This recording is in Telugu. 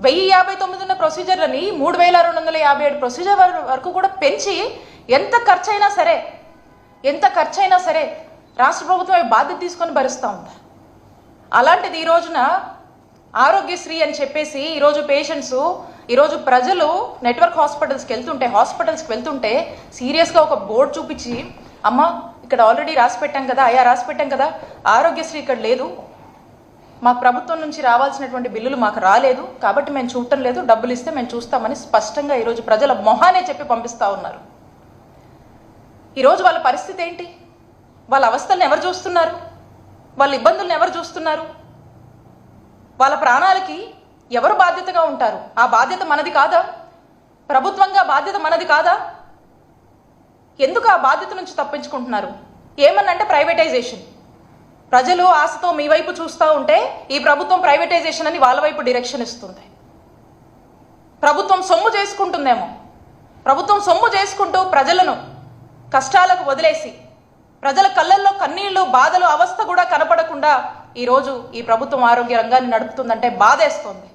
1059 ఉన్న ప్రొసీజర్లని 3257 ప్రొసీజర్ వరకు కూడా పెంచి ఎంత ఖర్చైనా సరే రాష్ట్ర ప్రభుత్వం బాధ్యత తీసుకొని భరిస్తూ ఉంది. అలాంటిది ఈ రోజున ఆరోగ్యశ్రీ అని చెప్పేసి ఈరోజు పేషెంట్స్, ఈరోజు ప్రజలు నెట్వర్క్ హాస్పిటల్స్కి వెళ్తుంటే సీరియస్గా ఒక బోర్డు చూపించి, అమ్మ ఇక్కడ ఆల్రెడీ రాసి పెట్టాం కదా ఆరోగ్యశ్రీ ఇక్కడ లేదు, మాకు ప్రభుత్వం నుంచి రావాల్సినటువంటి బిల్లులు మాకు రాలేదు కాబట్టి మేము చూడటం లేదు, డబ్బులు ఇస్తే మేము చూస్తామని స్పష్టంగా ఈరోజు ప్రజల మొహానే చెప్పి పంపిస్తూ ఉన్నారు. ఈరోజు వాళ్ళ పరిస్థితి ఏంటి? వాళ్ళ అవస్థలను ఎవరు చూస్తున్నారు? వాళ్ళ ఇబ్బందులను ఎవరు చూస్తున్నారు? వాళ్ళ ప్రాణాలకి ఎవరు బాధ్యతగా ఉంటారు? ఆ బాధ్యత మనది కాదా? ప్రభుత్వంగా బాధ్యత మనది కాదా? ఎందుకు ఆ బాధ్యత నుంచి తప్పించుకుంటున్నారు? ఏమన్నంటే ప్రైవేటైజేషన్. ప్రజలు ఆశతో మీ వైపు చూస్తూ ఉంటే ఈ ప్రభుత్వం ప్రైవేటైజేషన్ అని వాళ్ళ వైపు డైరెక్షన్ ఇస్తుంది. ప్రభుత్వం సొమ్ము చేసుకుంటుందేమో, ప్రభుత్వం సొమ్ము చేసుకుంటూ ప్రజలను కష్టాలకు వదిలేసి ప్రజల కళ్ళల్లో కన్నీళ్లు, బాధలు, అవస్థ కూడా కనపడకుండా ఈరోజు ఈ ప్రభుత్వం ఆరోగ్య రంగాన్ని నడుపుతుందంటే బాధేస్తోంది.